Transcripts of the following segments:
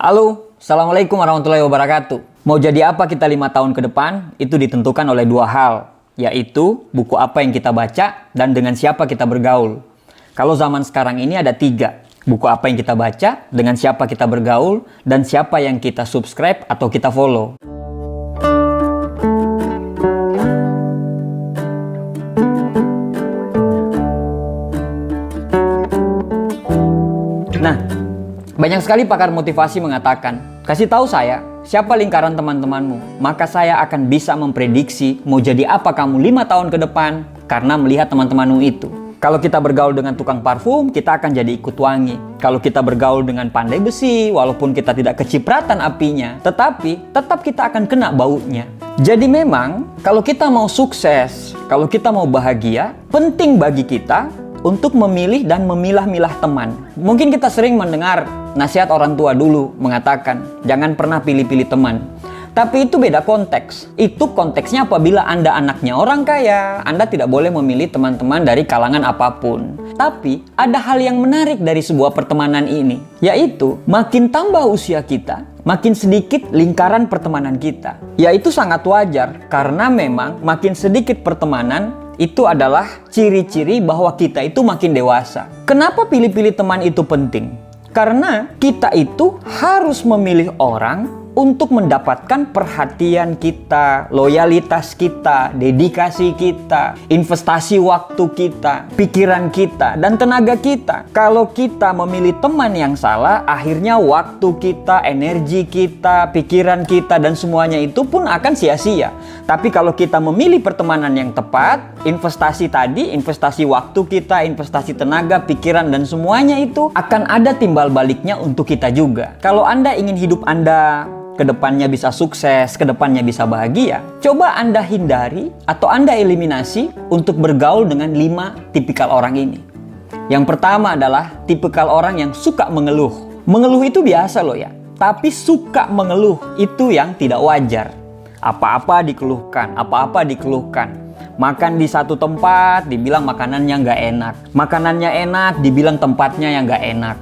Halo, Assalamualaikum warahmatullahi wabarakatuh. Mau jadi apa kita 5 tahun ke depan, itu ditentukan oleh dua hal, yaitu buku apa yang kita baca dan dengan siapa kita bergaul. Kalau zaman sekarang ini ada 3, buku apa yang kita baca, dengan siapa kita bergaul, dan siapa yang kita subscribe atau kita follow. Nah, banyak sekali pakar motivasi mengatakan, kasih tahu saya, siapa lingkaran teman-temanmu, maka saya akan bisa memprediksi mau jadi apa kamu 5 tahun ke depan karena melihat teman-temanmu itu. Kalau kita bergaul dengan tukang parfum, kita akan jadi ikut wangi. Kalau kita bergaul dengan pandai besi, walaupun kita tidak kecipratan apinya, tetapi tetap kita akan kena baunya. Jadi memang, kalau kita mau sukses, kalau kita mau bahagia, penting bagi kita untuk memilih dan memilah-milah teman. Mungkin kita sering mendengar nasihat orang tua dulu mengatakan, jangan pernah pilih-pilih teman. Tapi itu beda konteks. Itu konteksnya apabila Anda anaknya orang kaya, Anda tidak boleh memilih teman-teman dari kalangan apapun. Tapi ada hal yang menarik dari sebuah pertemanan ini, yaitu makin tambah usia kita, makin sedikit lingkaran pertemanan kita. Yaitu sangat wajar, karena memang makin sedikit pertemanan, itu adalah ciri-ciri bahwa kita itu makin dewasa. Kenapa pilih-pilih teman itu penting? Karena kita itu harus memilih orang untuk mendapatkan perhatian kita, loyalitas kita, dedikasi kita, investasi waktu kita, pikiran kita, dan tenaga kita. Kalau kita memilih teman yang salah, akhirnya waktu kita, energi kita, pikiran kita, dan semuanya itu pun akan sia-sia. Tapi kalau kita memilih pertemanan yang tepat, investasi tadi, investasi waktu kita, investasi tenaga, pikiran, dan semuanya itu akan ada timbal baliknya untuk kita juga. Kalau Anda ingin hidup Anda kedepannya bisa sukses, kedepannya bisa bahagia, coba Anda hindari atau Anda eliminasi untuk bergaul dengan 5 tipikal orang ini. Yang pertama adalah tipikal orang yang suka mengeluh. Mengeluh itu biasa loh ya, tapi suka mengeluh itu yang tidak wajar. Apa-apa dikeluhkan, apa-apa dikeluhkan. Makan di satu tempat, dibilang makanannya nggak enak. Makanannya enak, dibilang tempatnya yang nggak enak.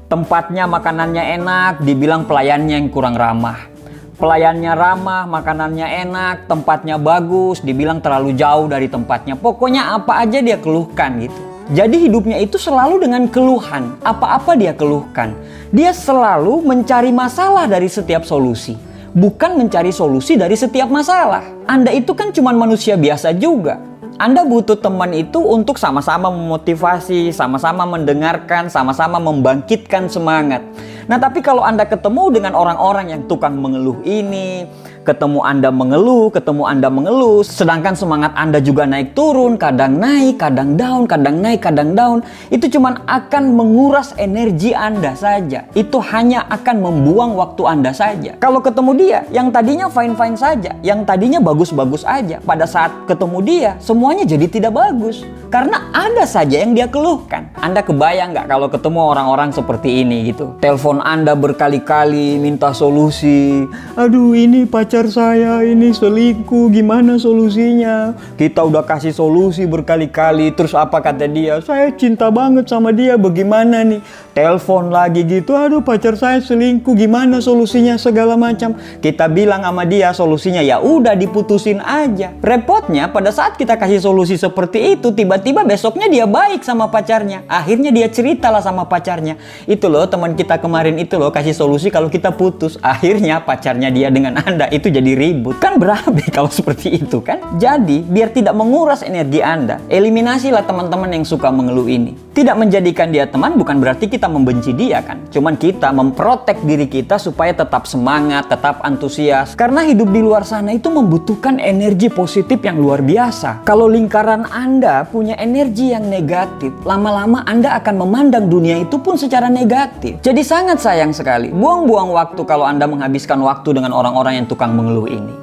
Tempatnya makanannya enak, dibilang pelayannya yang kurang ramah. Pelayannya ramah, makanannya enak, tempatnya bagus, dibilang terlalu jauh dari tempatnya. Pokoknya apa aja dia keluhkan gitu. Jadi hidupnya itu selalu dengan keluhan. Apa-apa dia keluhkan. Dia selalu mencari masalah dari setiap solusi, bukan mencari solusi dari setiap masalah. Anda itu kan cuma manusia biasa juga. Anda butuh teman itu untuk sama-sama memotivasi, sama-sama mendengarkan, sama-sama membangkitkan semangat. Nah, tapi kalau Anda ketemu dengan orang-orang yang tukang mengeluh ini, ketemu Anda mengeluh, sedangkan semangat Anda juga naik turun, kadang naik, kadang down, kadang naik, kadang down, itu cuman akan menguras energi Anda saja. Itu hanya akan membuang waktu Anda saja. Kalau ketemu dia, yang tadinya fine-fine saja, yang tadinya bagus-bagus aja, pada saat ketemu dia, semuanya jadi tidak bagus. Karena ada saja yang dia keluhkan. Anda kebayang nggak kalau ketemu orang-orang seperti ini gitu? Telepon Anda berkali-kali, minta solusi. Aduh, ini pacar saya, ini selingkuh, gimana solusinya? Kita udah kasih solusi berkali-kali, terus apa kata dia? Saya cinta banget sama dia, bagaimana nih? Telepon lagi gitu, aduh pacar saya selingkuh, gimana solusinya, segala macam. Kita bilang sama dia solusinya, ya udah diputusin aja. Repotnya pada saat kita kasih solusi seperti itu, tiba-tiba besoknya dia baik sama pacarnya. Akhirnya dia ceritalah sama pacarnya. Itu loh teman kita kemarin itu loh kasih solusi kalau kita putus. Akhirnya pacarnya dia dengan Anda itu jadi ribut. Kan berabe kalau seperti itu kan? Jadi biar tidak menguras energi Anda, eliminasilah teman-teman yang suka mengeluh ini. Tidak menjadikan dia teman bukan berarti kita membenci dia kan? Cuman kita memprotek diri kita supaya tetap semangat, tetap antusias. Karena hidup di luar sana itu membutuhkan energi positif yang luar biasa. Kalau lingkaran Anda punya energi yang negatif, lama-lama Anda akan memandang dunia itu pun secara negatif. Jadi sangat sayang sekali, buang-buang waktu kalau Anda menghabiskan waktu dengan orang-orang yang tukang mengeluh ini.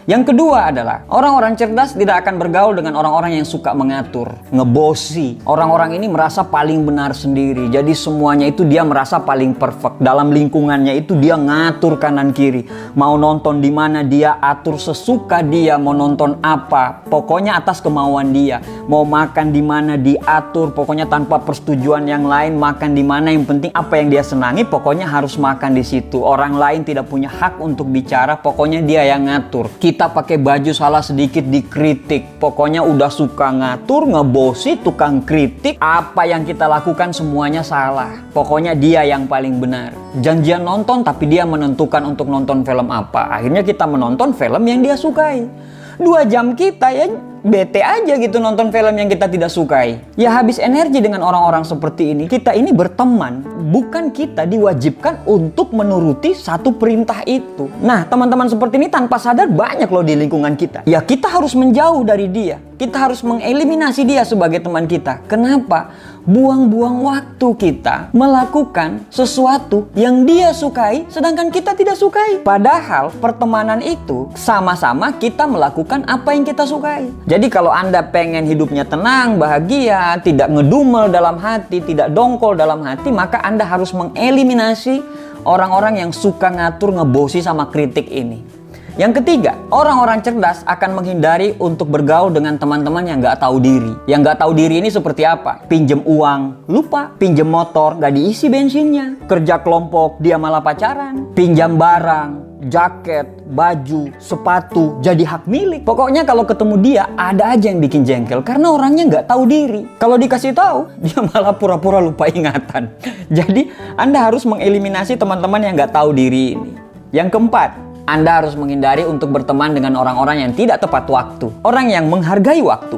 Yang kedua adalah orang-orang cerdas tidak akan bergaul dengan orang-orang yang suka mengatur, ngebosi. Orang-orang ini merasa paling benar sendiri. Jadi semuanya itu dia merasa paling perfect. Dalam lingkungannya itu dia ngatur kanan kiri. Mau nonton di mana dia atur sesuka dia, mau nonton apa, pokoknya atas kemauan dia. Mau makan di mana diatur, pokoknya tanpa persetujuan yang lain. Makan di mana, yang penting apa yang dia senangi, pokoknya harus makan di situ. Orang lain tidak punya hak untuk bicara, pokoknya dia yang ngatur. Kita pakai baju salah sedikit dikritik, pokoknya udah suka ngatur, ngebosi, tukang kritik. Apa yang kita lakukan semuanya salah, pokoknya dia yang paling benar. Janjian nonton tapi dia menentukan untuk nonton film apa. Akhirnya kita menonton film yang dia sukai. 2 jam kita ya bete aja gitu nonton film yang kita tidak sukai. Ya habis energi dengan orang-orang seperti ini. Kita ini berteman, bukan kita diwajibkan untuk menuruti satu perintah itu. Nah, teman-teman seperti ini tanpa sadar banyak loh di lingkungan kita. Ya kita harus menjauh dari dia. Kita harus mengeliminasi dia sebagai teman kita. Kenapa? Buang-buang waktu kita melakukan sesuatu yang dia sukai sedangkan kita tidak sukai. Padahal pertemanan itu sama-sama kita melakukan apa yang kita sukai. Jadi kalau Anda pengen hidupnya tenang, bahagia, tidak ngedumel dalam hati, tidak dongkol dalam hati, maka Anda harus mengeliminasi orang-orang yang suka ngatur, ngebosi sama kritik ini. Yang ketiga, orang-orang cerdas akan menghindari untuk bergaul dengan teman-teman yang nggak tahu diri. Yang nggak tahu diri ini seperti apa? Pinjem uang, lupa. Pinjem motor, nggak diisi bensinnya. Kerja kelompok, dia malah pacaran. Pinjam barang, jaket, baju, sepatu, jadi hak milik. Pokoknya kalau ketemu dia, ada aja yang bikin jengkel. Karena orangnya nggak tahu diri. Kalau dikasih tahu, dia malah pura-pura lupa ingatan. Jadi, Anda harus mengeliminasi teman-teman yang nggak tahu diri ini. Yang keempat, Anda harus menghindari untuk berteman dengan orang-orang yang tidak tepat waktu. Orang yang menghargai waktu.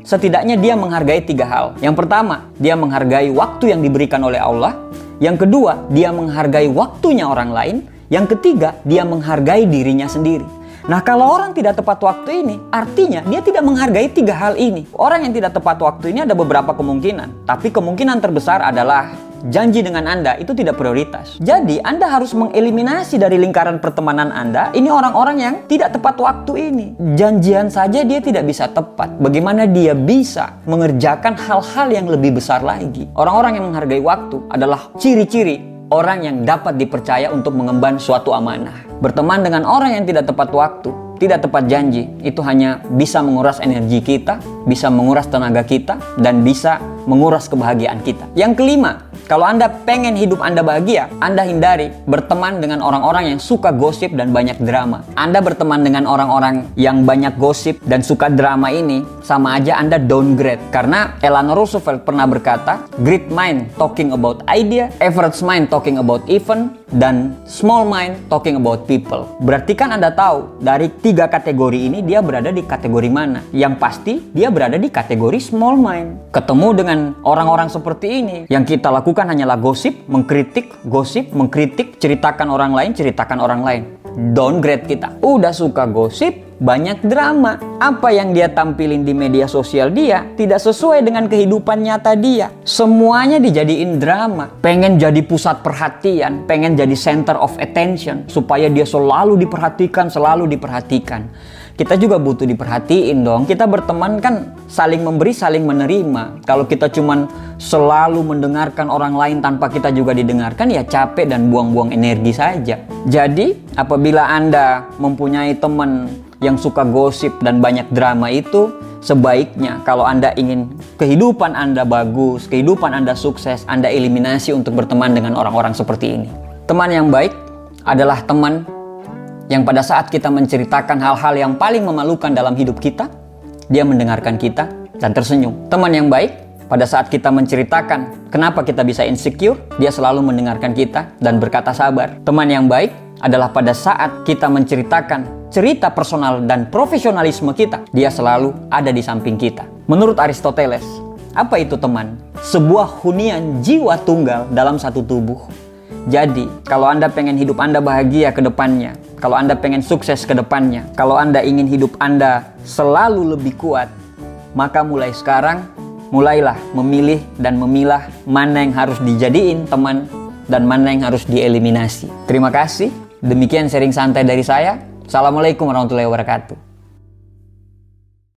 Setidaknya dia menghargai 3 hal. Yang pertama, dia menghargai waktu yang diberikan oleh Allah. Yang kedua, dia menghargai waktunya orang lain. Yang ketiga, dia menghargai dirinya sendiri. Nah, kalau orang tidak tepat waktu ini, artinya dia tidak menghargai 3 hal ini. Orang yang tidak tepat waktu ini ada beberapa kemungkinan. Tapi kemungkinan terbesar adalah janji dengan Anda itu tidak prioritas. Jadi Anda harus mengeliminasi dari lingkaran pertemanan Anda ini orang-orang yang tidak tepat waktu ini. Janjian saja dia tidak bisa tepat. Bagaimana dia bisa mengerjakan hal-hal yang lebih besar lagi? Orang-orang yang menghargai waktu adalah ciri-ciri orang yang dapat dipercaya untuk mengemban suatu amanah. Berteman dengan orang yang tidak tepat waktu, tidak tepat janji, itu hanya bisa menguras energi kita, bisa menguras tenaga kita, dan bisa menguras kebahagiaan kita. Yang kelima, kalau Anda pengen hidup Anda bahagia, Anda hindari berteman dengan orang-orang yang suka gosip dan banyak drama. Anda berteman dengan orang-orang yang banyak gosip dan suka drama ini, sama aja Anda downgrade. Karena Eleanor Roosevelt pernah berkata, great mind talking about idea, average mind talking about event, dan small mind talking about people. Berarti kan Anda tahu, dari 3 kategori ini dia berada di kategori mana? Yang pasti, dia berada di kategori small mind. Ketemu dengan orang-orang seperti ini, yang kita lakukan hanyalah gosip, mengkritik, ceritakan orang lain. Downgrade kita. Udah suka gosip, banyak drama. Apa yang dia tampilin di media sosial dia tidak sesuai dengan kehidupan nyata dia. Semuanya dijadiin drama. Pengen jadi pusat perhatian, pengen jadi center of attention, supaya dia selalu diperhatikan. Kita juga butuh diperhatiin dong. Kita berteman kan saling memberi, saling menerima. Kalau kita cuman selalu mendengarkan orang lain tanpa kita juga didengarkan, ya capek dan buang-buang energi saja. Jadi, apabila Anda mempunyai teman yang suka gosip dan banyak drama itu, sebaiknya kalau Anda ingin kehidupan Anda bagus, kehidupan Anda sukses, Anda eliminasi untuk berteman dengan orang-orang seperti ini. Teman yang baik adalah teman yang pada saat kita menceritakan hal-hal yang paling memalukan dalam hidup kita, dia mendengarkan kita dan tersenyum. Teman yang baik, pada saat kita menceritakan kenapa kita bisa insecure, dia selalu mendengarkan kita dan berkata sabar. Teman yang baik adalah pada saat kita menceritakan cerita personal dan profesionalisme kita, dia selalu ada di samping kita. Menurut Aristoteles, apa itu teman? Sebuah hunian jiwa tunggal dalam satu tubuh. Jadi, kalau Anda pengen hidup Anda bahagia ke depannya, kalau Anda pengen sukses ke depannya, kalau Anda ingin hidup Anda selalu lebih kuat, maka mulai sekarang, mulailah memilih dan memilah mana yang harus dijadiin teman dan mana yang harus dieliminasi. Terima kasih. Demikian sharing santai dari saya. Assalamualaikum warahmatullahi wabarakatuh.